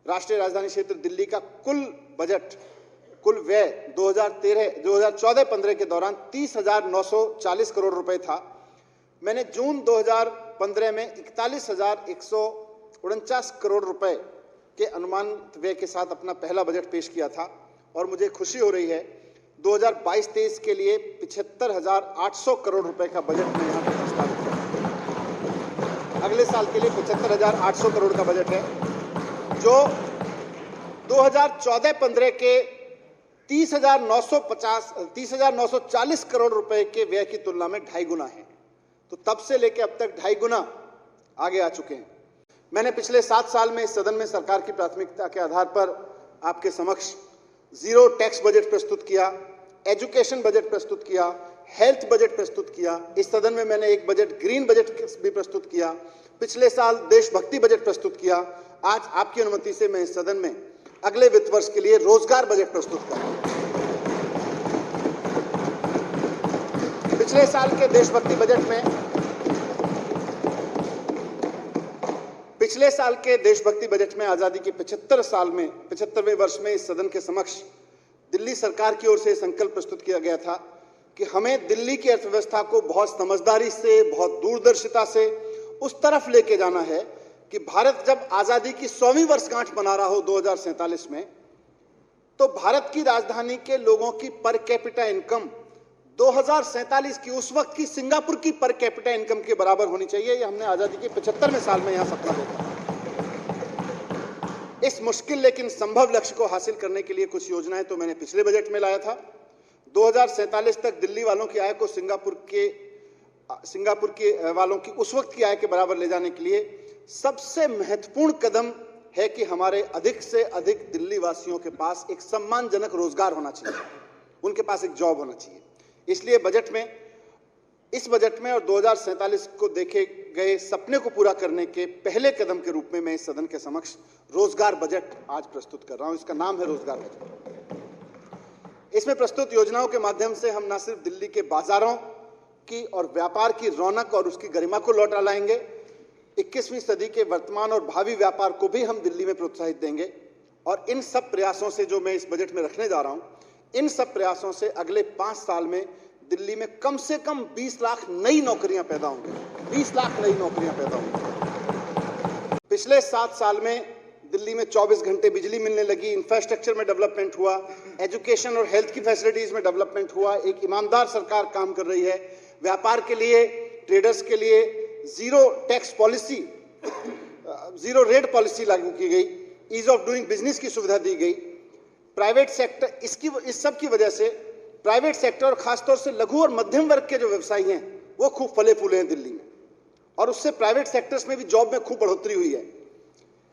राष्ट्रीय राजधानी क्षेत्र दिल्ली का कुल व्यय 2014-15 के दौरान 30,940 करोड़ रुपए था। मैंने जून 2015 में 41,149 करोड़ रुपए के अनुमानित व्यय के साथ अपना पहला बजट पेश किया था और मुझे खुशी हो रही है 2022-23 के लिए 75,800 करोड़ रुपए का बजट में यहाँ पर प्रस्तावित है। अगले साल के लिए 75,800 करोड़ का बजट है, जो 2014-15 के 30,940 करोड़ रुपए के व्यय की तुलना में 2.5 गुना है। तो तब से लेकर अब तक 2.5 गुना आगे आ चुके हैं। मैंने पिछले 7 साल में इस सदन में सरकार की प्राथमिकता के आधार पर आपके समक्ष जीरो टैक्स बजट प्रस्तुत किया, एजुकेशन बजट प्रस्तुत किया, हेल्थ बजट प्रस्तुत किया। इस सदन में मैंने एक बजट ग्रीन बजट भी प्रस्तुत किया। पिछले साल देशभक्ति बजट प्रस्तुत किया। आज आपकी अनुमति से मैं इस सदन में अगले वित्त वर्ष के लिए रोजगार बजट प्रस्तुत कर रहा हूं। पिछले साल के देशभक्ति बजट में आजादी के 75वें वर्ष में इस सदन के समक्ष दिल्ली सरकार की ओर से संकल्प प्रस्तुत किया गया था कि हमें दिल्ली की अर्थव्यवस्था को बहुत समझदारी से, बहुत दूरदर्शिता से उस तरफ लेके जाना है कि भारत जब आजादी की 100वीं वर्षगांठ मना रहा हो 2047 में, तो भारत की राजधानी के लोगों की पर कैपिटा इनकम 2047 की उस वक्त की सिंगापुर की पर कैपिटा इनकम के बराबर होनी चाहिए। ये हमने आजादी के 75वें साल में यहां सपना देखा। इस मुश्किल लेकिन संभव लक्ष्य को हासिल करने के लिए कुछ योजनाएं तो मैंने पिछले बजट में लाया था। 2047 तक दिल्ली वालों की आय को सिंगापुर के वालों की उस वक्त की आय के बराबर ले जाने के लिए सबसे महत्वपूर्ण कदम है कि हमारे अधिक से अधिक दिल्ली वासियों के पास एक सम्मानजनक रोजगार होना चाहिए, उनके पास एक जॉब होना चाहिए। इसलिए इस बजट में और 2047 को देखे गए सपने को पूरा करने के पहले कदम के रूप में मैं इस सदन के समक्ष रोजगार बजट आज प्रस्तुत कर रहा हूं। इसका नाम है रोजगार बजट। इसमें प्रस्तुत योजनाओं के माध्यम से हम न सिर्फ दिल्ली के बाजारों की और व्यापार की रौनक और उसकी गरिमा को लौटा लाएंगे, 21वीं सदी के वर्तमान और भावी व्यापार को भी हम दिल्ली में प्रोत्साहित देंगे। और इन सब प्रयासों से जो मैं इस बजट में रखने जा रहा हूं, इन सब प्रयासों से अगले 5 साल में दिल्ली में कम से कम 20 लाख नई नौकरियां पैदा होंगी। 20 लाख नई नौकरियां पैदा होंगी। पिछले 7 साल में दिल्ली में 24 घंटे बिजली मिलने लगी, इंफ्रास्ट्रक्चर में डेवलपमेंट हुआ, एजुकेशन और हेल्थ की फैसिलिटीज में डेवलपमेंट हुआ। एक ईमानदार सरकार काम कर रही है। व्यापार के लिए, ट्रेडर्स के लिए zero tax policy, zero rate policy लागू की गई, ईज ऑफ डूइंग बिजनेस की सुविधा दी गई। प्राइवेट सेक्टर, इस सब की वजह से प्राइवेट सेक्टर और खासतौर से लघु और मध्यम वर्ग के जो व्यवसायी हैं वो खूब फले फूले हैं दिल्ली में, और उससे प्राइवेट सेक्टर्स में भी जॉब में खूब बढ़ोतरी हुई है।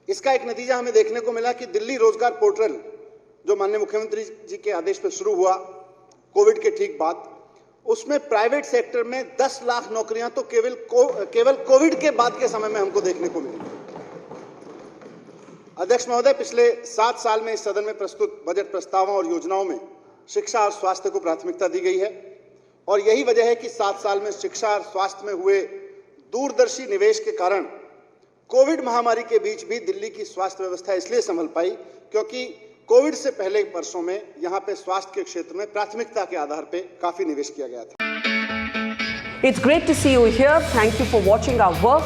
इसका एक नतीजा हमें देखने को मिला कि दिल्ली रोजगार पोर्टल, जो माननीय मुख्यमंत्री जी के आदेश पर शुरू हुआ कोविड के ठीक बाद, उसमें प्राइवेट सेक्टर में 10 लाख नौकरियां तो केवल कोविड के बाद के समय में हमको देखने को मिली। अध्यक्ष महोदय, पिछले 7 साल में इस सदन में प्रस्तुत बजट प्रस्तावों और योजनाओं में शिक्षा और स्वास्थ्य को प्राथमिकता दी गई है, और यही वजह है कि 7 साल में शिक्षा और स्वास्थ्य में हुए दूरदर्शी निवेश के कारण कोविड महामारी के बीच भी दिल्ली की स्वास्थ्य व्यवस्था इसलिए संभल पाई क्योंकि कोविड से पहले वर्षों में यहाँ पे स्वास्थ्य के क्षेत्र में प्राथमिकता के आधार पे काफी निवेश किया गया था। It's great to see you here. Thank you for watching our work.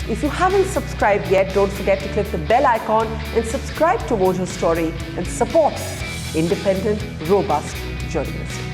If you haven't subscribed yet, don't forget to click the bell icon and subscribe to Mojo Story and support independent, robust journalism.